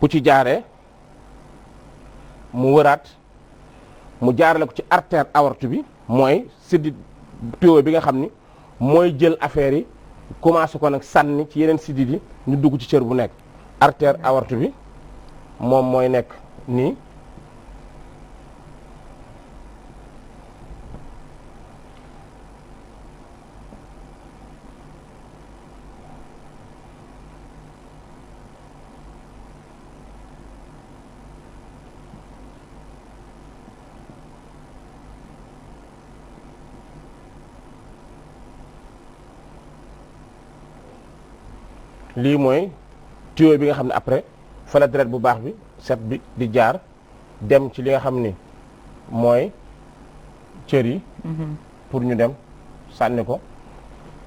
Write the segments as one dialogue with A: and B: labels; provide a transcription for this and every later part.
A: bu ci jaaree mu wëraat mu jaarale ko ci artère aorte bi mooy sidit tuyau bi nga xam ni mooy jël affaire yi commencé ko nag sànni ci yeneen sidit yi ñu dugg ci cër bu nekk artère aorte bi moom mooy nekk nii lii mooy tuyau bi nga xam ne après fa la deret bu baax bi set bi di jaar dem ci li nga xam ni mooy cër yi pour ñu dem sànni ko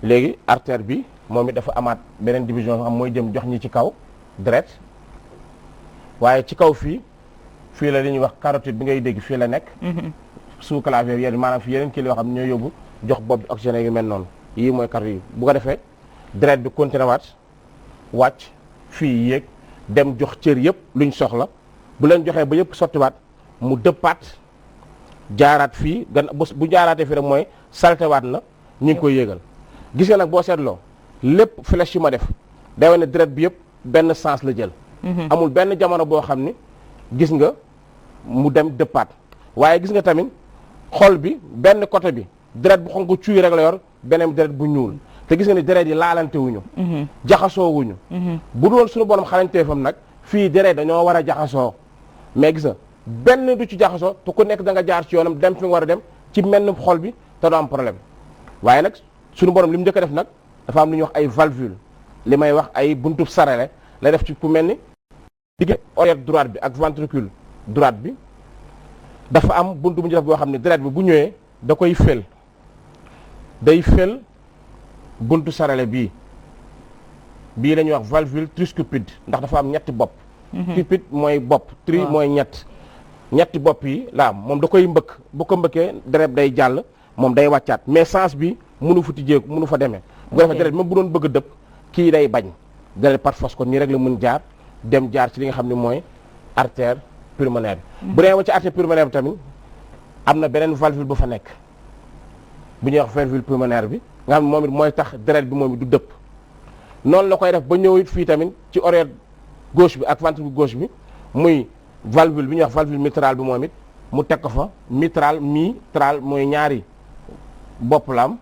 A: léegi artère bi moom it dafa amaat beneen division xam mooy jëm jox ñi ci kaw deret waaye ci kaw fii la li ñuy wax carotide bi ngay dégg fii la nekk sous clavier yéen maanaam fii yeneen kii yoo xam ne ñooy yóbbu jox bopp bi oxygène yu mel noonu yii mooy carotide yi bu ko defee deret bi continué waat wàcc fii yéeg dem jox cër yëpp luñ soxla bu leen joxee ba yëpp sottiwaat mu dëppaat jaaraat fii gan bu jaaraatee fii rek mooy saltewaat na ñu ngi koy yéegal gis nga nag boo seetloo lépp flèche yi ma def day wane ne deret bi yëpp benn sens la jël amul benn jamono boo xam ni gis nga mu dem dëppaat waaye gis nga tamit xol bi benn côté bi deret bu xonk cuuy rek la yor beneen deret bu ñuul te gis nga ni deret yi laalante wuñu jaxasoo wuñu bu doon suñu borom xarañteefam nag fii deret dañoo war a jaxasoo mais gis nga benn du ci jaxasoo te ku nekk da nga jaar ci yoonam dem fi nga war a dem ci menn xol bi te doo am problème waaye nag suñu borom li mu njëkk a def nag dafa am lu ñuy wax ay valvule li may wax ay buntub sarele lay def ci ku mel ni digg oreille droite bi ak ventricule droite bi dafa am buntu bu ñu def boo xam ne deret bi bu ñëwee da koy fel day fel buntu sarale bii la ñuy wax valvule tricuspide ndax dafa am ñetti bopp cupide mooy bopp tri mooy ñetti bopp yi la am moom da koy mbëkk bu ko mbëkkee deret day jàll moom day wàccaat mais sens bi mënu fa tijjeeku mënu fa demee bu ko defee deret même bu doon bëgg a dëpp kii day bañ deret par force kon nii rek la mën jaar dem jaar ci li nga xam ne mooy artère pulmonaire bi bu demee ba ci artère pulmonaire bi tamit am na beneen valvule bu fa nekk bu ñuy wax valvule pulmonaire bi nga xam ne moom it mooy tax deret bi moom it du dëpp noonu la koy def ba ñëw it fii tamit ci oreille gauche bi ak ventricule gauche bi muy valvule bi ñuy wax valvule mitrale bi moom it mu teg ko fa mitral mooy ñaari bopp la am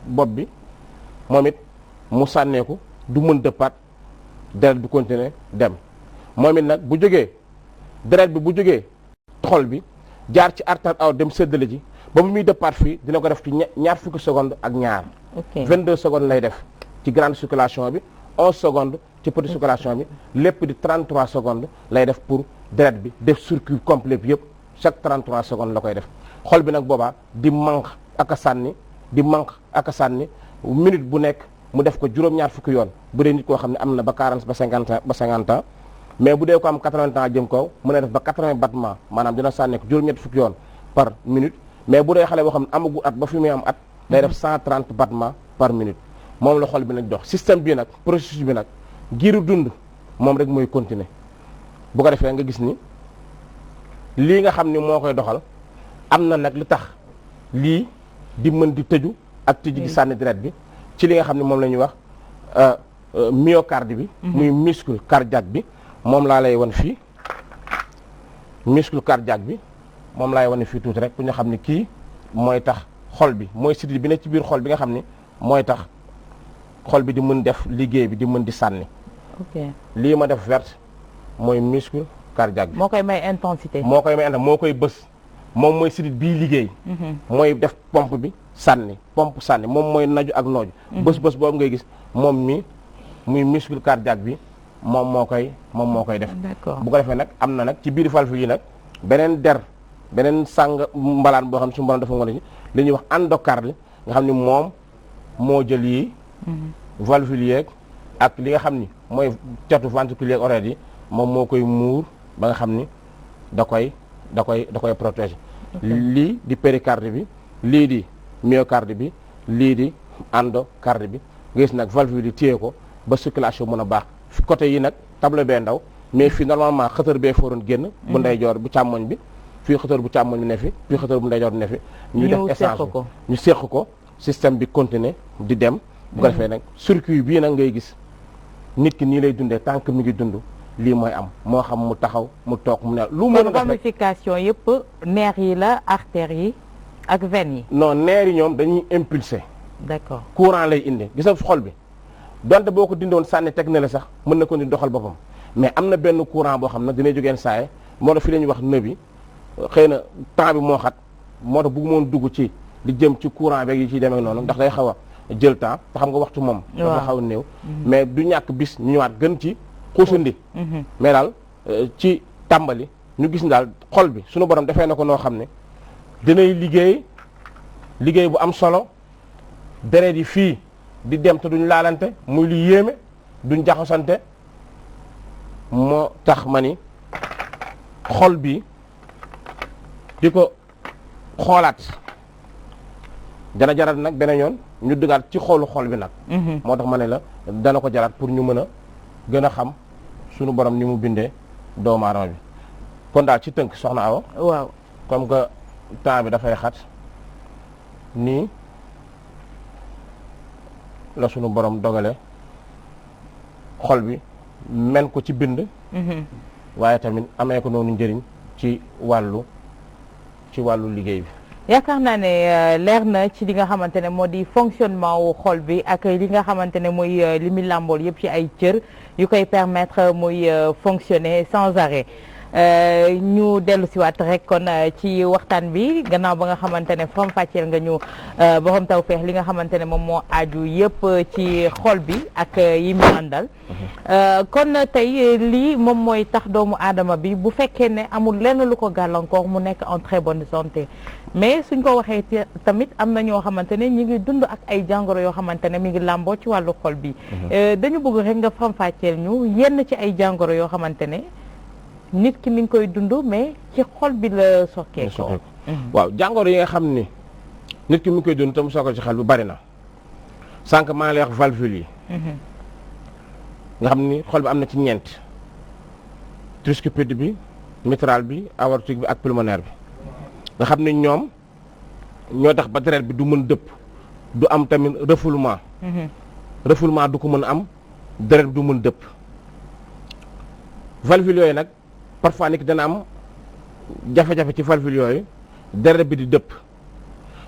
A: bopp bi moom it mu sànneeku du mën dëppaat deret bi continuer dem moom it nag bu jógee deret bi bu jógee xol bi jaar ci artère aw dem séddale ji ba bu muy dëppaat fii dina ko def ci ñaar fukki seconde ak ñaar 22 secondes lay def ci grande circulation bi 11 secondes ci petite circulation bi lépp di 33 secondes lay def pour deret bi def circuit complet bi yëpp chaque 33 secondes la koy def xol bi nag boobaa di manque ak a sànni minute bu nekk mu def ko juróom-ñaar fukki yoon bu dee nit koo xam ne am na ba 40 ba 50 ans mais bu dee ko am 80 ans jëm kaw mën na def ba 80 battements maanaam dina sànni ko juróom-ñetti fukki yoon par minute mais bu dee xale boo xam ne amagu at ba fi muy am at day def 130 battements par minute moom la xol bi nag dox système bi nag processus bi nag giiru dund moom rek mooy continuer bu ko defee nga gis ni lii nga xam ni moo koy doxal am na nag lu tax lii di mën di tëju ak tëju gi sànni deret bi ci li nga xam ne moom la ñuy wax myocarde bi muy muscle cardiaque bi moom laa lay wan fii muscle cardiaque bi moom laay wane fii tuuti rek pour ñu xam ne kii mooy tax xol bi mooy sidit bi ne ci biir xol bi nga xam ne mooy tax xol bi di mën def liggéey bi di mën di sànni lii ma def verte mooy muscle cardiaque bi
B: moo koy may intensité
A: moo koy bës moom mooy sidit bii liggéey mooy def pompe bi sànni moom mooy naju ak nooju bës boobu ngay gis moom mi muy muscle cardiaque bi moom moo koy def bu ko defee nag am na nag ci biir valvule yi nag beneen sàng mbalaan boo xam ne su mbalaan dafa ngoon ci li ñuy wax endocarde nga xam ni moom moo jël yi valvule yeeg ak li nga xam ni mooy catu ventricule yeeg oreille yi moom moo koy muur ba nga xam ni da koy protéger lii di péricarde bi lii di myocarde bi lii di endocarde bi nga gis nag valvule yi téye ko ba circulation mën a baax côté yi nag tableau bee ndaw mais fii normalement xëtër bee fooroon génn bu ndeyjoor bu càmmoñ bi fii xëtër bu càmmoñ bi ne fi fii xëtër bu ndeyjoor bi ne fi ñu def essence bi ñu séq ko système bi continuer di dem bu ko defee nag circuit bii nag ngay gis nit ki nii lay dundee tant que mi ngi dund lii mooy am moo xam mu taxaw mu toog mu ne lu mën a def
B: ramification yëpp nerf yi la artères yi ak veines yi
A: non nerf yi ñoom dañuy impulser
B: d'accord
A: courant lay indi gis nga xol bi donte boo ko dindoon sànni teg na la sax mën na ko ni doxal boppam mais am na benn courant boo xam ne dina jógeen saaye moo tax fi la ñuy wax nëbi xëy na temps bi moo xat moo tax bëgg moon dugg ci di jëm ci courant beeg yi ciy demee noonu ndax day xaw a jël temps te xam nga waxtu moom dafa xaw a néew mais du ñàkk bis ñu ñëwaat gën ci xuusandi mais daal ci tàmbali ñu gis ni daal xol bi suñu borom defee na ko noo xam ne dinay liggéey bu am solo deret yi fii di dem te duñ laalante muy lu yéeme duñ jaxasante moo tax ma ni xol bi di ko xoolaat dana jarat nag beneen yoon ñu duggaat ci xolu xol bi nag moo tax ma ne la dana ko jaraat pour ñu mën a gën a xam suñu borom ni mu bindee doomu aadama bi kon daal ci tënk soxna Awa
B: waaw
A: comme que temps bi dafay xat nii la suñu borom dogale xol bi men ko ci bind waaye tamit amee ko noonu njëriñ ci wàllu liggéey bi
B: yaakaar naa ne leer na ci li nga xamante ne moo di fonctionnement wu xol bi ak li nga xamante ne mooy li mu làmbool yëpp ci ay cër yu koy permettre muy fonctionner sans arrêt ñu dellu si waat rek kon ci waxtaan bi gannaaw ba nga xamante ne faram fàcceel nga ñu borom tawfeex li nga xamante ne moom moo aju yëpp ci xol bi ak yi mu àndal kon tey lii moom mooy tax doomu aadama bi bu fekkee ne amul lenn lu ko gàllankoor mu nekk en très bonne santé mais suñ ko waxee tamit am na ñoo xamante ne ñi ngi dund ak ay jàngoro yoo xamante ne mi ngi làmboo ci wàllu xol bi dañu bëgg rek nga faram fàcceel ñu yenn ci ay jàngoro yoo xamante ne nit ki mi ngi koy dund mais ci xol bi la sokkee ko
A: waaw jàngoro yi nga xam ni nit ki mi ngi koy dund te mu sokkee ci xel bi bari na sànq maa ngi lay wax valvule yi nga xam ni xol bi am na ci ñeent tricuspide bi mitral bi aortique bi ak pulmonaire bi nga xam ni ñoom ñoo tax ba deret bi du mën dëpp du am tamit refoulement du ko mën a am deret bi du mën dëpp valvule yooyu nag parfois nit ki dana am jafe-jafe ci valvule yooyu deret bi di dëpp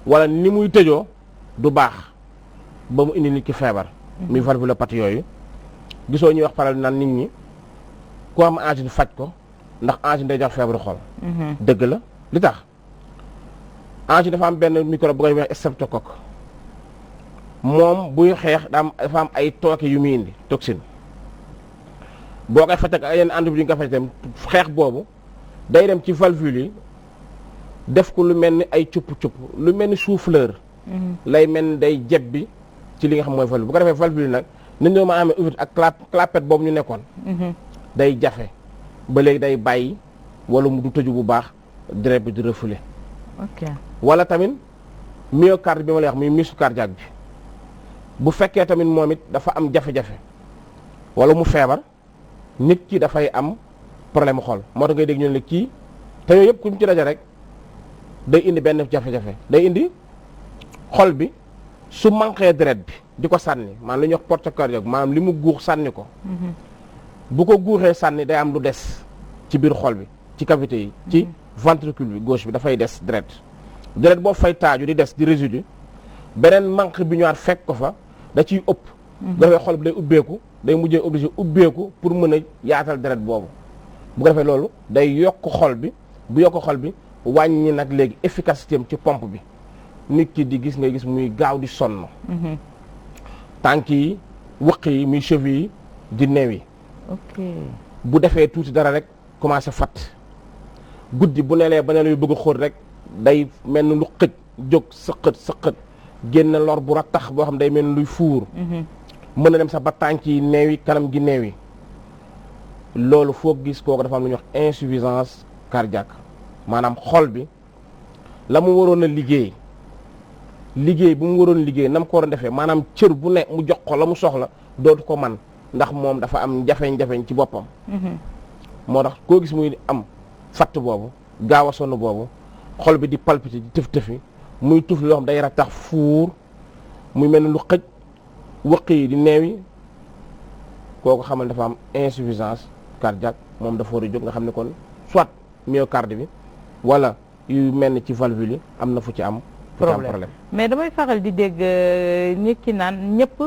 A: wala ni muy tëjoo du baax ba mu indi nit ki feebar muy valvulopathie yooyu gisoo ñuy wax faral naan nit ñi ku am angine faj ko ndax angine day jox feebaru xol dëgg la li tax angine dafa am benn microbe bu koy wax streptocoque moom buy xeex dafa am ay tooke yu muy indi toxine boo koy faj ak yenn antibiotiques yi nga faj tam xeex boobu day dem ci valvule yi def ko lu mel ni ay cupp-cupp lu mel ni souffleur lay mel ni day jeb bi ci li nga xam mooy valvule bu ko defee valvule yi nag nañ ñoo ma amee ouverte ak clapette boobu ñu nekkoon day jafe ba léegi day bàyyi wala mu du tëju bu baax deret bi di refouler wala tamit myocarde bi ma lay wax muy muscle cardiaque bi bu fekkee tamit moom it dafa am jafe-jafe wala mu feebar nit ki dafay am problème xol moo tax ngay dégg ñu ne kii te yooyu yëpp ku ñu ci daje rek day indi benn jafe-jafe day indi xol bi su manqué deret bi di ko sànni maanaam li ñuy wax porte cardiaque maanaam li mu guux sànni ko bu ko guuxee sànni day am lu des ci biir xol bi ci cavité yi ci ventricule bi gauche bi dafay des deret boo fay taaju di des di résidu beneen manque bi ñëwaat fekk ko fa da ciy ëpp dafay xol bi day ubbeeku day mujjee obligé ubbeeku pour mën a yaatal deret boobu bu ko defee loolu day yokk xol bi bu yokk xol bi wàññi nag léegi efficacité am ci pompe bi nit ki di gis ngay gis muy gaaw di sonn tànk yi wëq yi muy cheveux yi di neew yi bu defee tuuti dara rek commencé fat guddi bu nelee ba ne luy bëgg a xóot rek day mel ni lu xëj jóg sëqët génn lor bu rattax boo xam day mel ni luy fuur mën na dem sax ba tànk yi neew yi kanam gi neew yi loolu foo gis kooku dafa am lu ñuy wax insuffisance cardiaque maanaam xol bi la mu waroon a liggéey bu mu waroon liggéey na mu ko waroon defee maanaam cër bu ne mu jox ko la mu soxla dootu ko man ndax moom dafa am jafeñ-jafeñ ci boppam moo tax koo gis muy am fatt boobu gaaw a sonn boobu xol bi di palpiter di tëf-tëfi muy tuf loo xam day rattax fuur muy mel ni lu xëj wëq yi di neewi kooku xamal dafa am insuffisance cardiaque moom dafa war a jóg nga xam ne kon soit myocarde bi wala yu mel ni ci valvule yi am na fu ci am problème.
B: mais damay faral di dégg nit ki naan ñëpp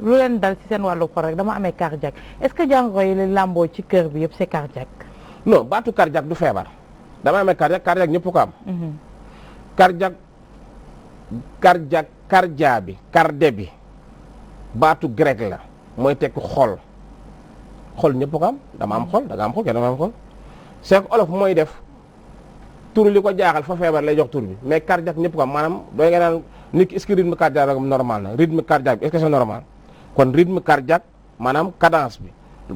B: lu leen dal ci seen wàllu xol rek dama amee cardiaque est-ce que jàngoro yi la làmboo ci kër bi yëpp c'est cardiaque.
A: non baatu cardiaque du feebar dama amee cardiaque ñëpp ko am. cardia bi carde bi baatu grec la mooy tekk xol ñëpp ko am dama am xol da nga am xol kenn dama am xol c'est que olof mooy def tur li ko jaaxal fa feebar lay jox tur bi mais cardiaque ñëpp ko am maanaam dooy nga naan nit ki est-ce que rythme cardiaque normal na rythme cardiaque bi est-ce que c'est normal kon rythme cardiaque maanaam cadence bi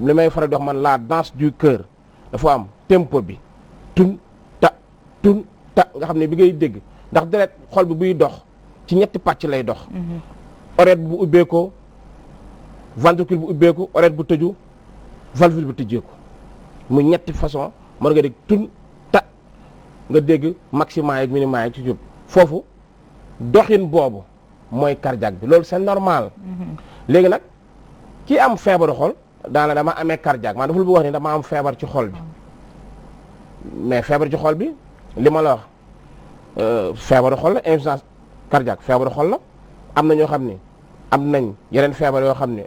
A: li may faral di wax man la danse du cœur dafa am tempo bi tun ta nga xam ne bi ngay dégg ndax deret xol bi buy dox ci ñetti pàcc lay dox oreille bu ubbeekoo ventricule bu ubbeeku oreille bu tëju valvule bu tëjeeku mu ñetti façon mën nga dégg tun ta nga dégg maxima ak minima yi ci jub foofu doxin boobu mooy cardiaque bi loolu c'est normal léegi nag ki am feebaru xol daana dama amee cardiaque maa dafa lu bu wax ni dama am feebar ci xol bi mais feebar ci xol bi li ma la wax feebaru xol la insuffisance cardiaque feebaru xol la am na ñoo xam ni am nañ yeneen feebar yoo xam ne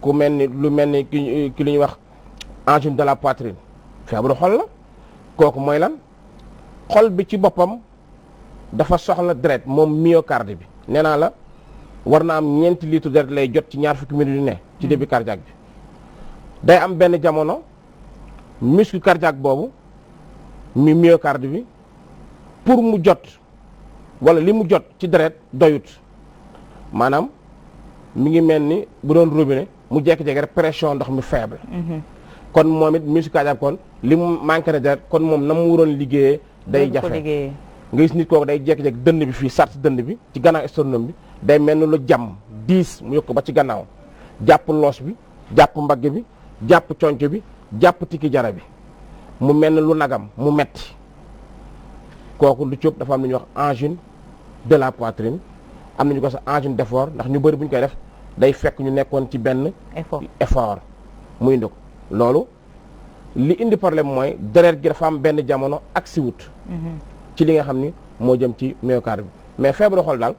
A: ku mel ni lu mel ni ki li ñuy wax angine de la poitrine feebaru xol la kooku mooy lan xol bi ci boppam dafa soxla deret moom myocarde bi nee naa la war na am 4 litres deret lay jot ci 20 minutes yu ne ci début cardiaque bi day am benn jamono muscle cardiaque boobu mi myocarde bi pour mu jot wala li mu jot ci deret doyut maanaam mi ngi mel ni bu doon robinet mu jékki-jékki rek pression ndox mi faible kon moom it muscle cardiaque kon li mu manqué na deret kon moom na mu waroon liggéeyee day jafe nga gis nit kooku day jékki-jékki dënn bi fii sart dënn bi ci gannaaw sternum bi day mel ni lu jàmm 10 mu yokk ba ci gannaaw jàpp loos bi jàpp mbagg bi jàpp conc bi jàpp tikki jara bi mu mel ni lu nagam mu metti kooku lu cóob dafa am lu ñuy wax angine de la poitrine am nañu ko sax angine d'effort ndax ñu bëri bu ñu koy def day fekk ñu nekkoon ci benn effort muy indi ko loolu li indi problème mooy deret gi dafa am benn jamono ak si wut ci li nga xam ni moo jëm ci myocarde bi mais feebaru xol daal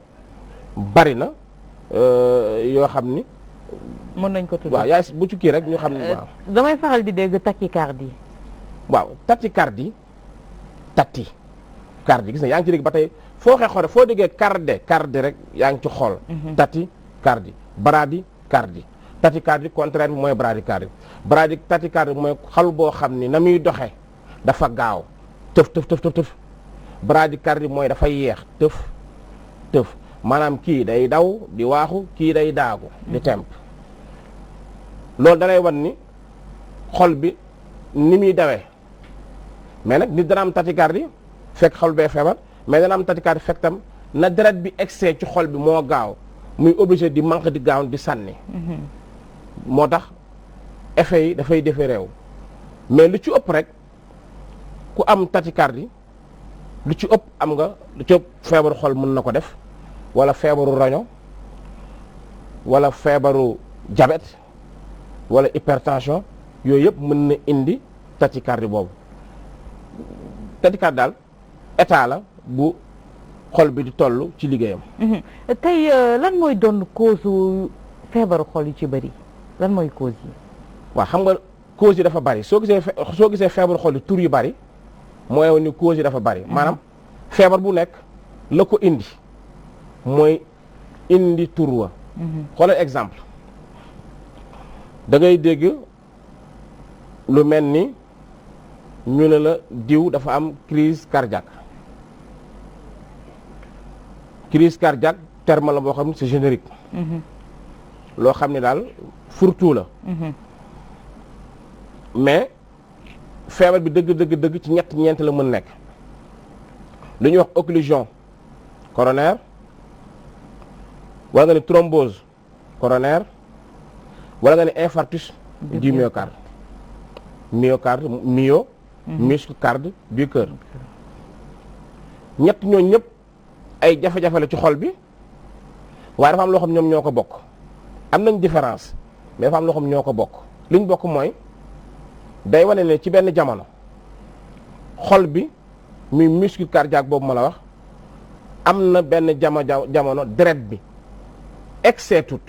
A: bari na yoo xam ni
B: mën nañ ko tudd
A: waaw yaay bu ci kii rek ñu xam ni waaw
B: damay faral di dégg tachycardie
A: waaw tachycardie gis na yaa ngi ci dégg ba tey foo xee xore foo déggee carde rek yaa ngi ci xol tachycardie bradycardie tachycardie contraire bi mooy bradycardie tachycardie bi mooy xol boo xam ni na muy doxe dafa gaaw tëf bradycardie mooy dafa yeex tëf maanaam kii day daw di waaxu kii day daagu di temp loolu dalay wan ni xol bi ni muy dawee mais nag nit dana am tachycardie fekk xol bee feebar mais dana am tachycardie fekk tam na deret bi excès ci xol bi moo gaaw muy obligé di manque di gaaw di sànni moo tax effet yi dafay defee réew mais lu ci ëpp rek ku am tachycardie lu ci ëpp am nga lu ci ëpp feebaru xol mën na ko def wala feebaru roño wala feebaru diabète wala hypertension yooyu yëpp mën na indi tachycardie boobu tachycardie daal état la bu xol bi di toll ci liggéeyam.
B: tey lan mooy doon cause feebaru xol yu ci bëri lan mooy cause yi.
A: waaw xam nga cause yi dafa bëri soo gisee feebaru xol yi tur yu bëri mooy ni cause yi dafa bëri. maanaam feebar bu nekk la ko indi mooy indi tur wa. xoolal exemple da ngay dégg lu mel ni ñu ne la diw dafa am crise cardiaque. crise cardiaque terme la boo xam ne c'est générique loo xam ne daal fourre-tout la mais feebar bi dëgg ci ñeent la mën nekk lu ñuy wax occlusion coronaire wala nga ne thrombose coronaire wala nga ne infarctus du myocarde myocarde myo muscle carde du cœur ñett ñooñu ñëpp ay jafe-jafe la ci xol bi waaye dafa am loo xam ñoom ñoo ko bokk am nañ différence mais dafa am loo xam ñoo ko bokk li ñu bokk mooy day wane ne ci benn jamono xol bi muy muscle cardiaque boobu ma la wax am na benn jamono deret bi excès tout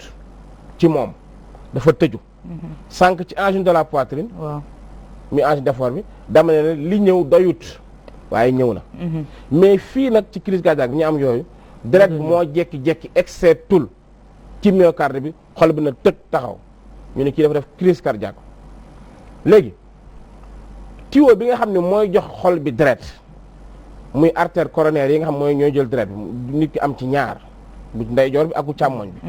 A: ci moom dafa tëju sànq ci angine de la poitrine
B: waaw
A: muy angine d'effort bi dama ne li ñëw doyut waaye ñëw na mais fii nag ci crise cardiaque bi ñu am yooyu deret bi moo jekki-jekki excès tout ci myocarde bi xol bi na tëj taxaw ñu ne kii dafa def crise cardiaque léegi tuyau bi nga xam ne mooy jox xol bi deret muy artère coronaire yi nga xam mooy ñooy jël deret bi nit ki am ci ñaar bu ndeyjoor bi ak bu càmmoñ bi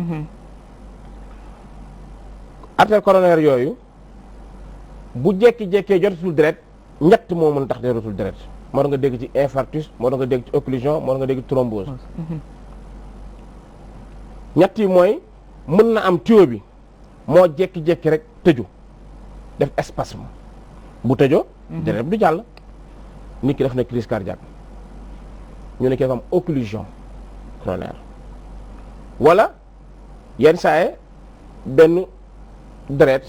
A: artère coronaire yooyu bu jekki-jekkee jotatul deret ñett moo mën tax jotatul deret moo tax nga dégg ci infarctus moo tax nga dégg ci occlusion moo tax nga dégg ci thrombose ñett yi mooy mën na am tuyau bi moo jekki-jekki rek tëju def espasme bu tëjoo deret bi du jàll nit ki def na crise cardiaque ñu ne ki dafa am occlusion coronaire wala yenn saaye benn deret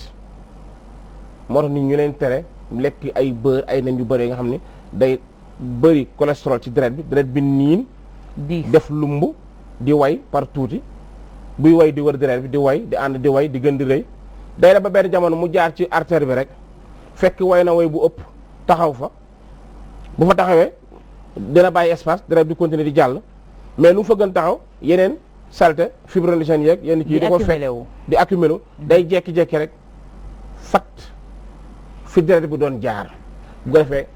A: moo tax nit ñu leen tere lekk ay beurre ay nen yu bëri nga xam ne day bëri cholestérol ci deret bi niin def lumb di way par tuuti buy way di wër deret bi di way di ànd di way di gën di rëy day la ba benn jamono mu jaar ci artère bi rek fekk way na way bu ëpp taxaw fa bu fa taxawee dina bàyyi espace deret bi continuer di jàll mais lu mu fa gën taxaw yeneen saleté fibrinogen yeeg yenn kii di ko fekk di accumulé day jekki-jekki rek fat fi deret bi doon jaar bu ko defee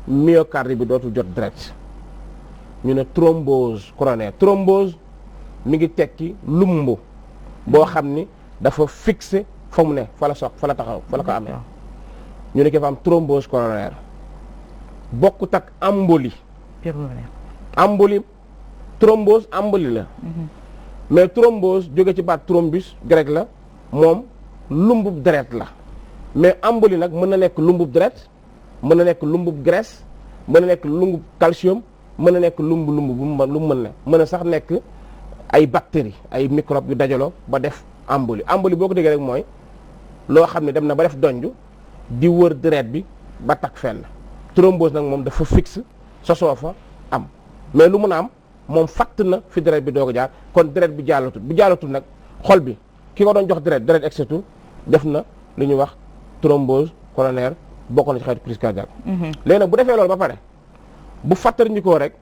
A: myocarde bi dootul jot deret ñu ne thrombose coronaire thrombose mi ngi tekki lumb boo xam ni dafa fixé fa mu ne fa la taxaw fa la ko amee ñu ne ki fa am thrombose coronaire bokkut ak embolie thrombose embolie la mais thrombose jóge ci baat thrombus grec la moom lumbub deret la mais embolie nag mën na nekk lumbub deret mën na nekk lumbub graisse mën na nekk lumbub calcium mën na nekk lumb lu mu mën na sax nekk ay bactéries ay microbes yu dajaloo ba def embolie boo ko déggee rek mooy loo xam ne dem na ba def donju di wër deret bi ba takk fenn thrombose nag moom dafa fixe sosoo fa am mais lu mun a am moom fatt na fi deret bi doog a jaar kon deret bi jàllatul bu jàllatul nag xol bi ki ko doon jox deret exetul def na lu ñuy wax thrombose coronaire bokk na ci xeetu crise cardiaque léegi nag bu defee loolu ba pare bu fattar ñi koo rek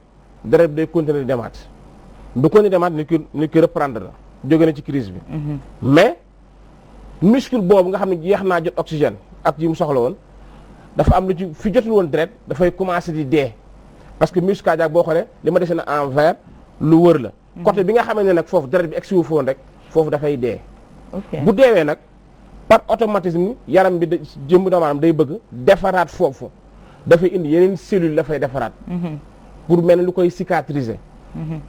A: deret bi day continuer di demaat bu continuer demaat nit ki reprendre la jóge na ci crise bi mais muscle boobu nga xam ne yeex naa jot oxygène ak yi mu soxla woon dafa am lu ci fi jotul woon deret dafay commencer di dee parce que muscle cardiaque boo xoolee li ma dese na en vert lu wër la côté bi nga xamee ne nag foofu deret bi egsi wu fa woon rek foofu dafay dee bu deewee nag par automatisme yaram bi jëmb doomaanam day bëgg defaraat foofu dafay indi yeneen cellule dafay defaraat pour mel ne lu koy cicatriser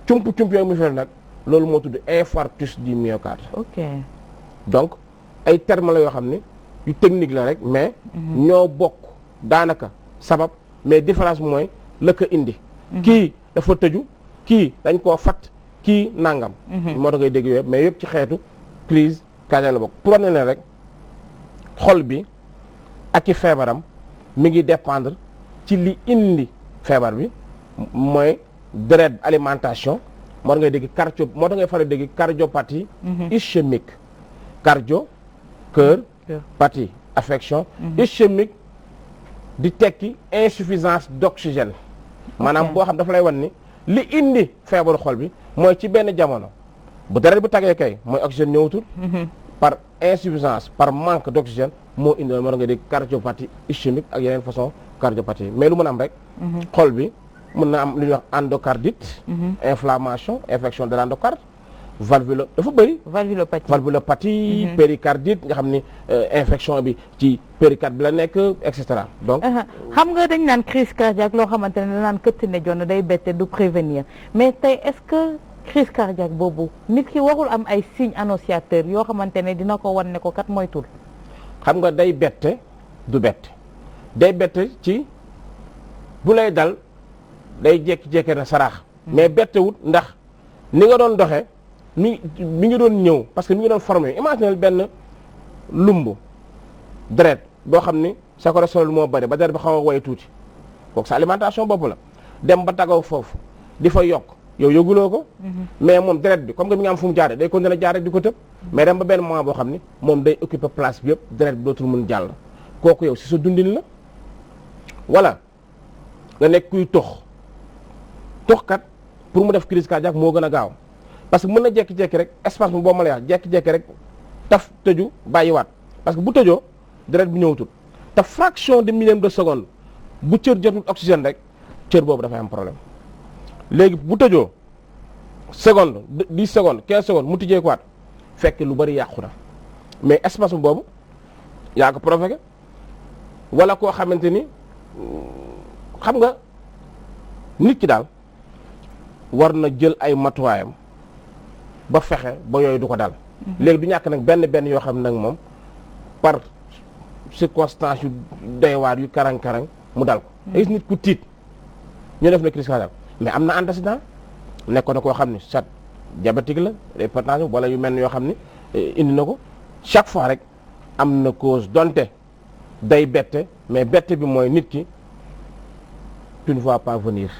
A: cump yooyu mu fel nag loolu moo tudd infarctus du myocarde donc ay termes la yoo xam ne yu technique la rek mais ñoo bokk daanaka sabab mais différence mooy la ko indi kii dafa tëju kii dañ koo fat kii nangam moo tax ngay dégg yooyu mais yëpp ci xeetu crise cardiaque la bokk pour ne leen rek xol bi ak i feebaram mi ngi dépendre ci li indi feebar bi mooy deret alimentation moo tax ngay dégg moo tax ngay faral dégg cardiopathie ischémique cardio cœur pathie affection ischémique di tekki insuffisance d'oxygène maanaam boo xam dafa lay wan ni li indi feebaru xol bi mooy ci benn jamono bu deret bu tagee kay mooy oxygène ñëwatul par insuffisance par manque d'oxygène moo indi moo tax nga dégg cardiopathie ischémique ak yeneen façon cardiopathie mais lu mën a am rek xol bi mën na am lu ñuy wax endocardite inflammation infection de l'endocarde dafa bëri valvulopathie péricardite nga xam ni infection bi ci péricarde bi la nekk et cetera donc
B: xam nga dañ naan crise cardiaque loo xamante ne danaan këtt ne jonn day bette du prévenir mais tey est-ce que crise cardiaque boobu nit ki warul am ay signes annonciateurs yoo xamante ne dina ko wan ne ko kat moytul
A: xam nga day bette du bette day bette ci bu lay dal day jékki-jékki na saraax mais bettewut ndax ni nga doon doxee mi ngi doon ñëw parce que mi ngi doon formé imagine benn lumb deret boo xam ni sa cholestérol moo bëri ba deret bi xaw a woy tuuti kooku sa alimentation bopp la dem ba tagaw foofu di fa yokk yow yëguloo ko mais moom deret bi comme que mi ngi am fu mu jaare day continuer jaar rek di ko tëb mais dem ba benn moment boo xam ni moom day occuper place bi yëpp deret bi dootul mun jàll kooku yow si sa dundin la wala nga nekk kuy toxkat pour mu def crise cardiaque moo gën a gaaw parce que mën na jekki-jekki rek espace bi boo ma la wax jekki-jekki rek taf tëju bàyyiwaat parce que bu tëjoo deret bi ñëwatul te fraction de millième de seconde bu cër jotul oxygène rek cër boobu dafay am problème léegi bu tëjoo seconde 10 secondes 15 secondes mu tijjee kuwaat fekk lu bari yàqu na mais espace boobu yaa ko provoqué wala koo xamante ni xam nga nit ki daal war na jël ay matuwaayam ba fexe ba yooyu du ko dal léegi du ñàkk nag benn yoo xam ne nag moom par circonstance yu doy waar yu karang-karang mu dal ko gis nit ku tiit ñu def na crise cardiaque mais am na antécédent nekkoon na koo xam ni soit diabétique la hypertension wala yu mel ni yoo xam ni indi na ko chaque fois rek am na cause donte day bette mais bette bi mooy nit ki tu ne vois pas venir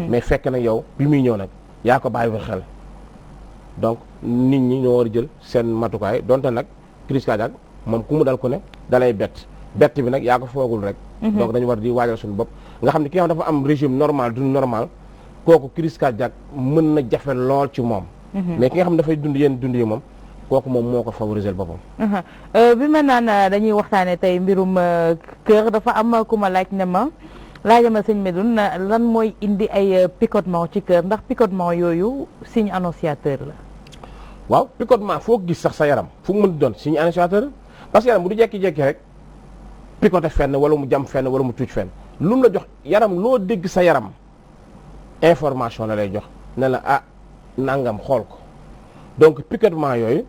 A: mais fekk na yow bi muy ñëw nag yaa ko bàyyi xel donc nit ñi ñoo war a jël seen matukaay donte nag crise cardiaque moom ku mu dal ko ne dalay bett bi nag yaa ko foogul rek donc dañu war di waajal suñu bopp nga xam ne ki nga xam dafa am régime normal dund normal kooku crise cardiaque mën na jafe lool ci moom mais ki nga xam ne dafay dund yenn dund yi moom kooku moom moo ko favoriser boppam
B: bi ma naan dañuy waxtaane tey mbirum kër dafa am ku ma laaj ne ma laajama sëñ Medoune lan mooy indi ay picotement ci kër ndax picotement yooyu signe annonciateur la
A: waaw picotement foo gis sax sa yaram fu mu mën di doon signe annonciateur parce que yaram bu du jekki-jekki rek picoté fenn wala mu jam fenn wala mu tuuj fenn lu mu la jox yaram loo dégg sa yaram information la lay jox ne la ah nangam xool ko donc picotement yooyu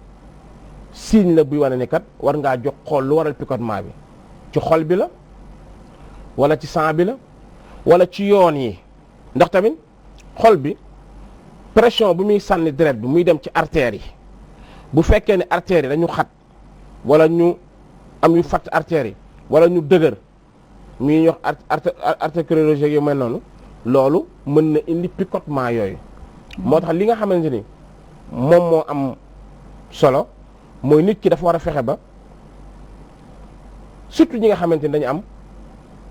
A: signe la buy wane ni kat war ngaa jox xool lu waral picotement bi ci xol bi la wala ci sang bi la wala ci yoon yi ndax tamit xol bi pression bu muy sànni deret bi muy dem ci artères yi bu fekkee ne artères yi dañu xat wala ñu am yu fatt artères yi wala ñu dëgër muy ñuy wax artériosclérose yu mel noonu loolu mën na indi picotement yooyu moo tax li nga xamante ni moom moo am solo mooy nit ki dafa war a fexe ba surtout ñi nga xamante ni dañu am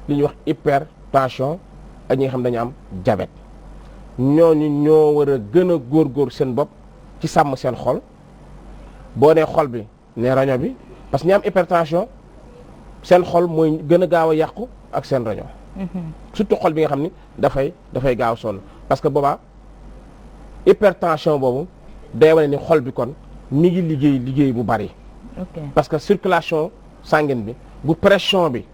A: li ñuy wax hypertension ak ñi nga xam dañu am diabète ñooñu ñoo war a gën a góorgóor seen bopp ci sàmm seen xol boo nee xol bi ne roño bi parce que ñi am hypertension seen xol mooy gën a gaaw a yàqu ak seen roño surtout xol bi nga xam ni dafay gaaw sonn parce que boobaa hypertension boobu day wane ni xol bi kon mi ngi liggéey bu bari parce que circulation sanguine bi bu pression bi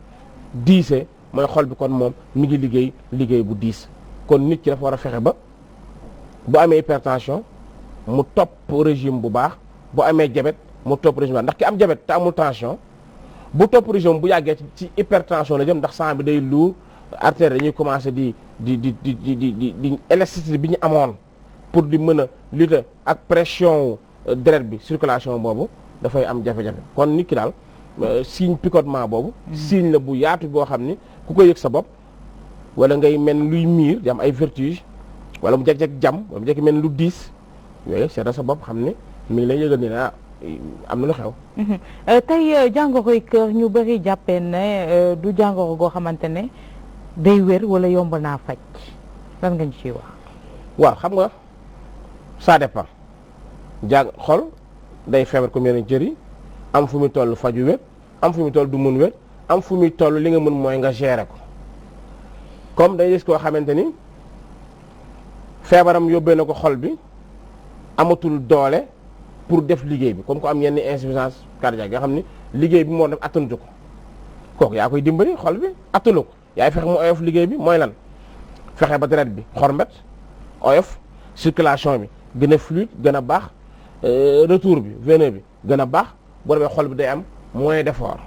A: diisee mooy xol bi kon moom mi ngi liggéey bu diis kon nit ki dafa war a fexe ba bu amee hypertension mu topp régime bu baax bu amee diabète mu topp régime bu baax ndax ki am diabète te amul tension bu topp régime bu yàggee ci hypertension la jëm ndax sang bi day lourd artère dañuy commencer di élasticité bi ñu amoon pour di mën a lutter ak pression deret bi circulation boobu dafay am jafe-jafe kon nit ki daal signe picotement boobu signe la bu yaatu boo xam ni ku ko yëg sa bopp wala ngay mel luy miir di am ay vertige wala mu jekk-jekk jam wala mu jekk mel lu diis yooyu seeta sa bopp xam ne mi ngi lay yëgal ni ah am na lu xew
B: tey jàngoroy kër ñu bëri jàppee ne du jàngoro goo xamante ne day wér wala yomb naa faj lan nga ñu ciy wax
A: waaw xam nga ça dépend xol day feebar comme yeneen cër yi am fu muy toll faju wér am fu muy toll du mun wér am fu muy toll li nga mën mooy nga gérer ko comme day gis koo xamante ni feebaram yóbbee na ko xol bi amatul doole pour def liggéey bi comme ko am yenn insuffisance cardiaque nga xam ni liggéey bi moo def attanatu ko kooku yaa koy dimbali xol bi attanu ko yaay fexe mu oyof liggéey bi mooy lan fexe ba deret bi xormbet oyof circulation bi gën a fluide gën a baax retour bi veineux bi gën a baax boo demee xol bi day am moyen d'effort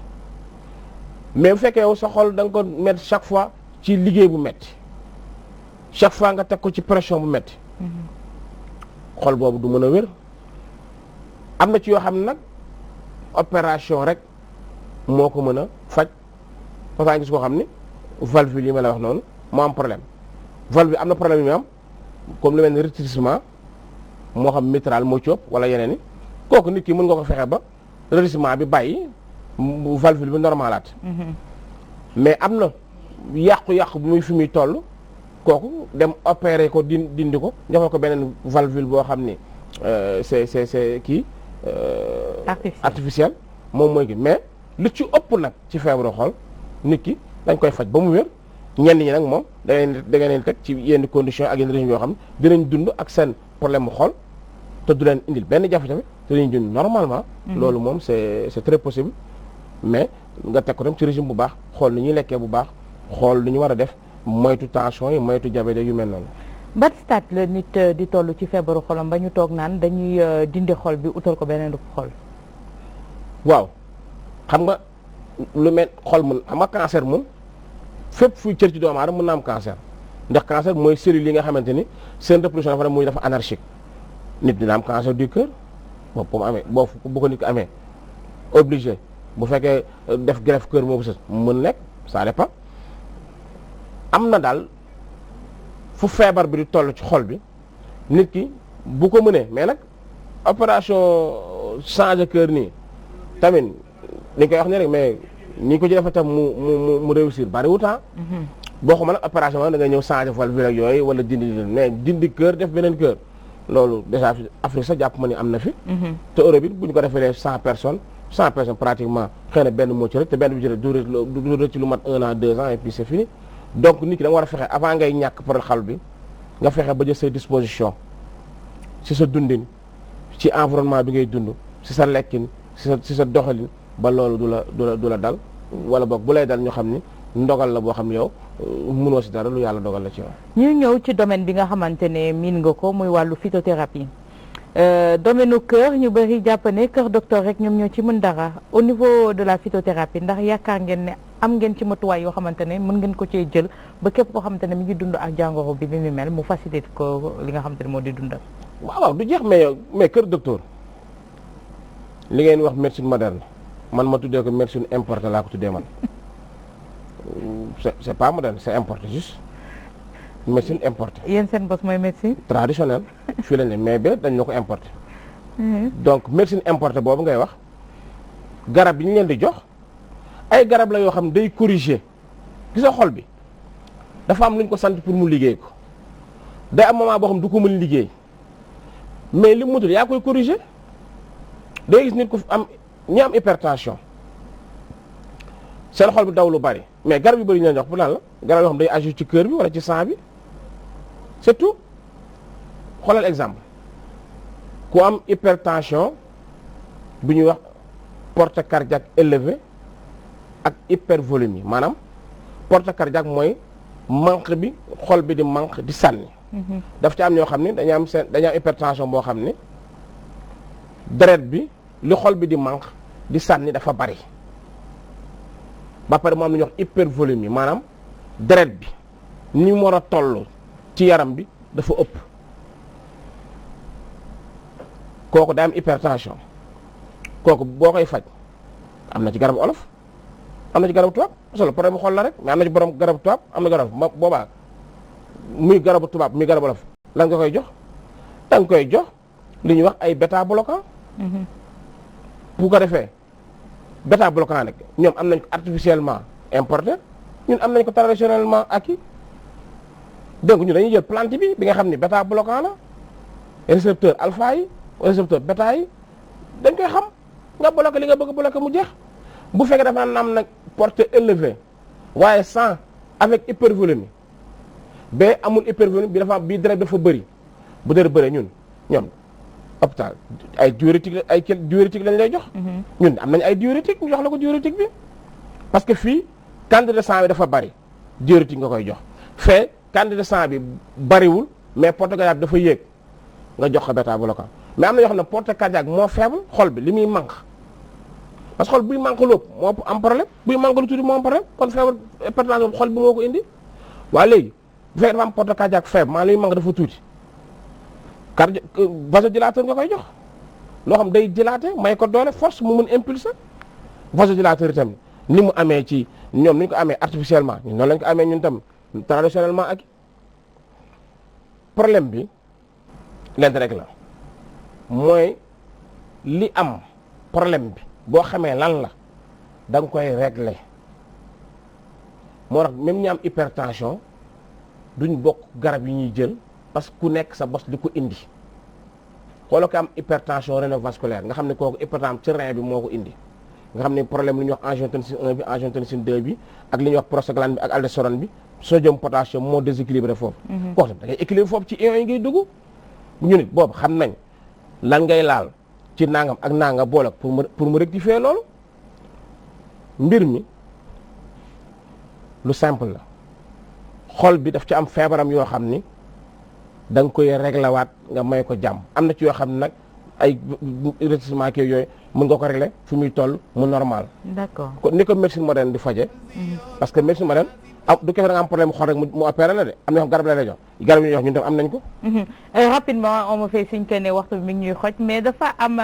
A: mais bu fekkee yow sa xol da nga ko mettre chaque fois ci liggéey bu metti chaque fois nga teg ko ci pression bu metti xol boobu du mën a wér. am na ci yoo xam ne nag opération rek moo ko mën a faj parce que gis koo xam ni valvule yi ma la wax noonu moo am problème valvule am na problème yi am comme lu mel ni rétrécissement moo xam mitral moo ci ëpp wala yeneen yi kooku nit ki mën nga ko fexe ba rétrécissement bi bàyyi valvule bi normalaat mais am na yàqu-yàqu bu muy fi muy toll kooku dem opérer ko dindi ko defal ko beneen valvule boo xam ni c'est kii artificiel moom mooy gi mais lu ci ëpp nag ci feebaru xol nit ki dañ koy faj ba mu wér ñenn ñi nag moom da ngeen leen teg ci yenn conditions ak yenn régime yoo xam ne dinañ dund ak seen problème mu xol te du leen indil benn jafe-jafe te dinañ dund normalement loolu moom c'est très possible mais nga teg ko tam ci régime bu baax xool ni ñuy lekkee bu baax xool li ñu war a def moytu tension yi moytu diabète yu mel noonu.
B: ban stade la nit di toll ci feebaru xolam ba ñu toog naan dañuy dindi xol bi utal ko beneen xol.
A: waaw xam nga lu mel xol mun xam nga cancer moom fépp fuy cër ci doomu aadama mën na am cancer ndax cancer mooy cellules yi nga xamante ni seen reproduction dafa dem muy dafa anarchique nit dina am cancer du cœur boobu mu amee bu ko nit ko amee obligé bu fekkee def greffe cœur moo ko sës mën nekk ça dépend am na daal fu feebar bi di toll ci xol bi nit ki bu ko mënee mais nag opération changer cœur nii tamit dañ koy wax ne rek mais ni ko ci defa tam mu réussir bariwut ah. boo ko mën a opération da ngay ñëw changer valvule ak yooyu wala dindi cœur def beneen cœur loolu déjà Afrique sax jàpp ma ni am na fi. te Europe it bu ñu ko defee 100 personnes pratiquement xëy na benn moo ci rek te benn bi ci rek du rëcc ci lu mat 1 an 2 ans et puis c'est fini donc nit ki da nga war a fexe avant ngay ñàkk pour xal bi nga fexe ba jël say disposition ci sa dundin ci environnement bi ngay dund ci sa lekkin ci sa doxalin ba loolu du la dal wala boog bu lay dal ñu xam ni ndogal la boo xam ne yow mënoo ci dara lu yàlla dogal la ci yow.
B: ñu ñëw ci domaine bi nga xamante ne miin nga ko muy wàllu phytothérapie domaine u cœur ñu bëri jàpp ne kër docteur rek ñoom ñoo ci mën dara au niveau de la phytothérapie ndax yaakaar ngeen ne am ngeen ci matuwaay yoo xamante ne mën ngeen ko cee jël ba képp koo xamante ne mi ngi dund ak jàngoro bi mi mel mu facilite ko li nga xamante ne moo di dundal.
A: waaw du jeex mais kër docteur li ngeen wax médecine moderne man ma tuddee ko médecine importée laa ko tuddee man c'est pas moderne c'est importé juste médecine importée.
B: yéen seen bos mooy médecine.
A: traditionnelle fii la ne mais ba dañ la ko importé. donc médecine importée boobu ngay wax garab yi ñu leen di jox ay garab la yoo xam ne day corriger gis nga xol bi dafa am lu ñu ko sant pour mu liggéey ko day am moment boo xam du ko mën liggéey mais li mu mutul yaa koy corriger day gis nit ko am ñi am hypertension seen xol bi daw lu bari mais garab yu bari ñu leen jox pour lan la garab yoo xam day agir ci cœur bi wala ci sang bi c'est tout xoolal exemple ku am hypertension bu ñuy wax portée cardiaque élevée ak hypervolémie maanaam portée cardiaque mooy manque bi xol bi di manque di sànni. daf ci am ñoo xam ne dañu am hypertension boo xam ne deret bi li xol bi di manque di sànni dafa bari ba pare mu am lu ñuy wax hypervolémie maanaam deret bi ni mu war a toll ci yaram bi dafa ëpp kooku day am hypertension kooku boo koy faj am na ci garabu olof am na ci garabu tubaab solo problème mu xol la rek mais am na ci borom garabu tubaab am na garab boobaa muy garabu tubaab muy garabu olof lan nga koy jox da nga koy jox li ñuy wax ay bêta bloquant. bu ko defee bêta bloquant nag ñoom am nañ ko artificiellement importé ñun am nañ ko traditionnellement acquis donc ñun dañuy jël plante bi nga xam ni bêta bloquant la récepteur alpha yi récepteur bêta yi dañ koy xam nga bloqué li nga bëgg bloqué mu jeex bu fekkee dafa am nag portée élevée waaye sans avec hypervolémie ba amul hypervolémie bi dafa am bii deret dafa bëri bu deret bëri ñoom hôpital ay diurétique diurétique lañ lay jox. ñun am nañ ay diurétique ñu jox la ko diurétique bi parce que fii quantité de sang bi dafa bari diurétique nga koy jox fee quantité de sang bi bariwul mais portée cardiaque dafa yéeg nga jox ko bêta bloquant mais am na yoo xam ne portée cardiaque moo faible xol bi li muy manque parce que xol buy manqué lépp moo am problème buy manqué lu tuuti moo am problème kon feebar hypertension xol bi moo ko indi waaye léegi bu fekkee dafa am porte cardiaque faible maa li manqué dafa tuuti vasodilateur nga koy jox loo xam day dilaté may ko doole force mu mun impulser vasodilateur itam ni mu amee ci ñoom ni ñu ko amee artificiellement ñun noonu lañ ko amee ñun tam traditionnellement ak problème bi lenn rek la mooy li am problème bi boo xamee lan la da nga koy régler moo tax même ñi am hypertension duñ bokk garab yi ñuy jël parce que ku nekk sa bos li ko indi xooloo ko am hypertension rénovasculaire nga xam ne kooku hypertension ci rein bi moo ko indi nga xam ne problème li ñuy wax angiotensine 1 bi angiotensine 2 bi ak li ñuy wax prostaglandine bi ak aldostérone bi sodium potassium moo déséquilibré foofu kooku tam da ngay équilibré foofu ci ions yi ngay dugg ñu nit boobu xam nañ lan ngay laal ci nangam ak nanga boole pour mu rectifier loolu mbir mi lu simple la xol bi daf ci am feebaram yoo xam ni da nga koy régler waat nga may ko jàmm am na ci yoo xam ne nag ay rétrécissement kii yooyu mën nga ko régler fi muy toll mu normal.
B: d'accord
A: kon ni ko médecine moderne di faje parce que médecine moderne du kese da nga am problème xol rek mu opéré la de am na yoo xam garab la lay jox garab yi ñuy jox ñun tam am nañ ko.
B: rapidement on me fait signe que ne waxtu bi mi ngi ñuy xoj mais dafa am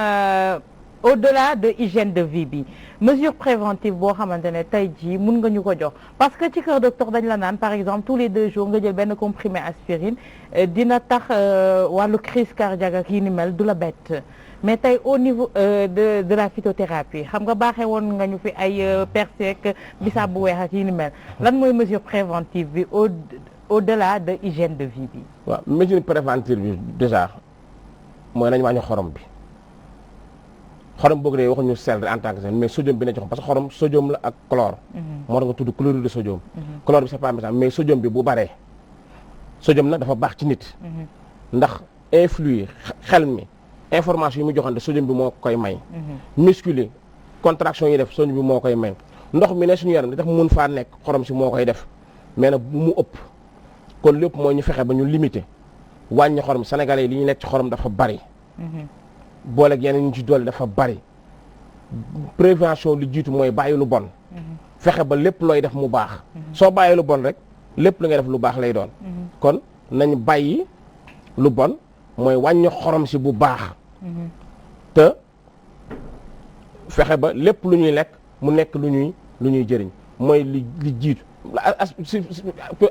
B: au-delà de hygiène de vie bi mesure préventive boo xamante ne tey jii mun nga ñu ko jox parce que ci kër docteur dañ la naan par exemple tous les 2 jours nga jël benn comprimé aspirine dina tax wàllu crise cardiaque ak yi ni mel du la bett mais tey au niveau de la phytothérapie xam nga baaxee woon nga ñu fi ay persek bisaab bu weex ak yi ni mel lan mooy mesure préventive bi au-delà de hygiène de vie bi.
A: waaw mesure préventive bi déjà mooy nañ wàññi xorom bi. xorom boog de waxuñu sel en tant que sel mais sodium bi na jox parce que xorom sodium la ak chlore. moo tax nga tudd chlorure de sodium. chlore bi c'est pas méchant mais sodium bi bu baree. sodium nag dafa baax ci nit. ndax influx xel mi information yi mu joxante sodium bi moo koy may. muscle contraction yi def sodium bi moo koy may ndox mi ne suñu yaram li tax mun faa nekk xorom si moo koy def mais nag bu mu ëpp kon lépp mooy ñu fexe ba ñu limité wàññi xorom sénégalais yi li ñu nekk ci xorom dafa bari. booleeg yeneen ñu ci doole dafa bari prévention li jiitu mooy bàyyi lu bon fexe ba lépp looy def mu baax soo bàyyi lu bon rek lépp lu ngay def lu baax lay doon kon nañ bàyyi lu bon mooy wàññi xorom si bu baax te fexe ba lépp lu ñuy lekk mu nekk lu ñuy jëriñ mooy li jiitu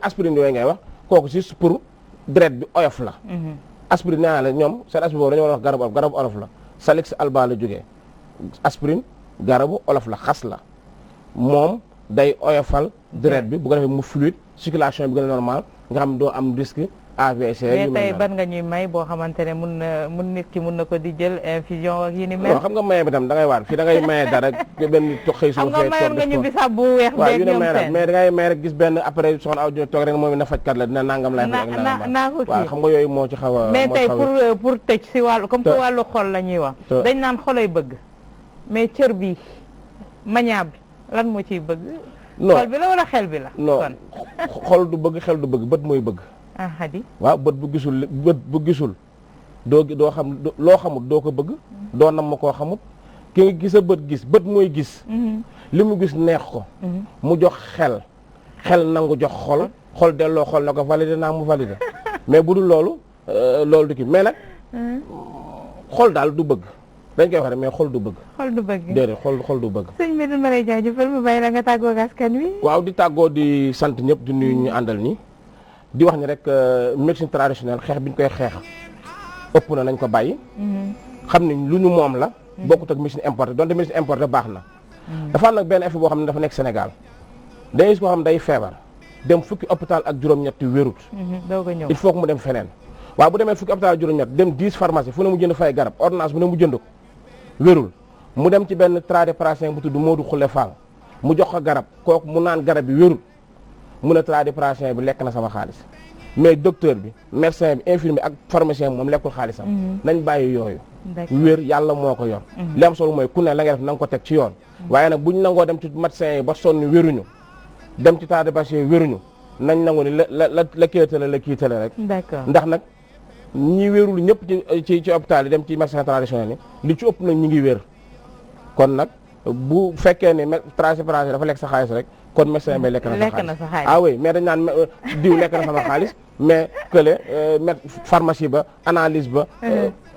A: aspirine yooyu ngay wax kooku si pour deret bi oyof la aspirine nee naa la ñoom seen aspirine boobu dañoo war a wax garabu olof la Salix alba la jógee aspirine garabu olof la xas la moom day oyofal deret bi bu ko defee mu fluide circulation bi gën a normal nga xam doo am risque AVC.
B: mais tey ban nga ñuy may boo xamante ne mun nit ki mun na ko di jël infusion ak yi ni mel.
A: non xam nga maye bi tam da ngay waar fii da ngay maye dara benn xëy suba fee toog
B: nga ñu bisaab bu weex
A: waaw yu ne may nag mais da ngay may rek gis benn après soxna aw toog rek moom na fajkat la dina nangam lay
B: naa ko kii
A: waaw xam nga yooyu moo ci xaw a
B: mais tey pour tëj si wàllu comme que wàllu xol la ñuy wax dañ naan xolay bëgg mais cër bi mañaa bi lan moo ciy bëgg xol bi la wala xel bi la
A: non xol du bëgg xel du bëgg bët mooy bëgg
B: hadi
A: waaw bët bu gisul doo xam loo xamut doo ko bëgg doo nam ma koo xamut ki nga gis a bët mooy gis li mu gis neex ko mu jox xel nangu jox xol delloo xol na ko validé naa mu validé mais bu dul loolu du kii mais nag xol daal du bëgg dañ koy wax rek mais xol du bëgg
B: xol du bëgg
A: déedéet xol du bëgg
B: sëñ bi dama lay jaajëfal mu bàyyi la nga tàggoo ak askan wi
A: waaw di tàggoo di sant ñëpp di nuyu ñu àndal ñi di wax ni rek médecine traditionnelle xeex bi ñu koy xeex ëpp na nañ ko bàyyi xam ne lu ñu moom la bokkut ak médecine importée donte médecine importée baax na dafa am nag benn effet boo xam ne dafa nekk Sénégal dañuy gis koo xam day feebar dem fukki hôpital ak juróom-ñetti wérut il faut que mu dem feneen waaw bu demee fukki hôpital ak juróom-ñett dem 10 pharmacie fu ne mu jënd fay garab ordonnance bu ne mu jënd ko wérul mu dem ci benn tradipraticien bu tudd Modou Khoule Fall mu jox ko garab kooku mu naan garab bi wérul mu ne tradipraticien bi lekk na sama xaalis mais docteur bi médecin bi infirmier ak pharmacien bi moom lekkul xaalisam nañ bàyyi yooyu wér yàlla moo ko yor li am solo mooy ku ne la nga def na nga ko teg ci yoon waaye nag buñ nangoo dem ci médecin yi ba sonn wéruñu dem ci tradipraticien yi wéruñu nañ nangu ni la kéetale la kiitale rek ndax nag ñi wérul ñëpp ci hôpital yi dem ci médecin traditionnel yi li ci ëpp nag ñi ngi wér kon nag bu fekkee ne tradipraticien dafa lekk sa xaalis rek kon médecin bi lekk na sa xaalis ah oui mais dañ naan diw lekk na sama xaalis mais kële pharmacie ba analyse ba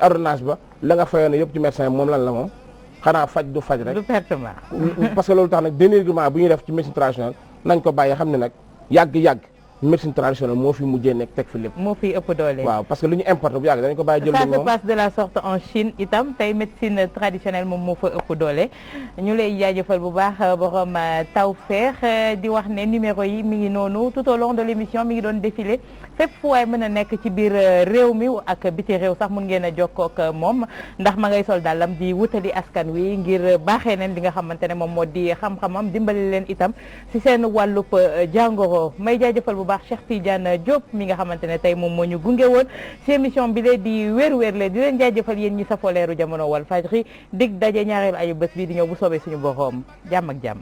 A: ordonnance ba la nga fayoon yëpp ci médecin moom lan la moom xanaa faj du faj rek
B: du pertement
A: parce que loolu tax nag dénigrement bu ñuy def ci médecine traditionnelle nañ ko bàyyi xam ne nag yàgg-yàgg médecine traditionnelle moo fi mujjee nekk teg fi lépp
B: moo fi ëpp doole
A: waaw parce que lu ñu importe bu yàgg dañ ko bàyyi jël
B: ça se passe de la sorte en Chine itam tey médecine traditionnelle moom moo fa ëpp doole ñu lay jaajëfal bu baax borom Tawfekh di wax ne numéro yi mi ngi noonu tout au long de l'émission mi ngi doon défilé fépp fu waay mën a nekk ci biir réew mi ak biti réew sax mun ngeen a jokkoo ak moom ndax ma ngay sol dàllam di wutali askan wi ngir baaxee neen li nga xamante ne moom moo di xam-xamam dimbali leen itam si seen wàllub jàngoro may jaajëfal bu baax Cheikh Tidiane Diop mi nga xamante ne tey moom moo ñu gunge woon si émission bi lee di wér-wér di leen jaajëfal yéen ñi safoo leeru jamono Walfadjri dig daje ñaareelu ayu bés bi di ñëw bu soobee suñu borom jàmm ak jàmm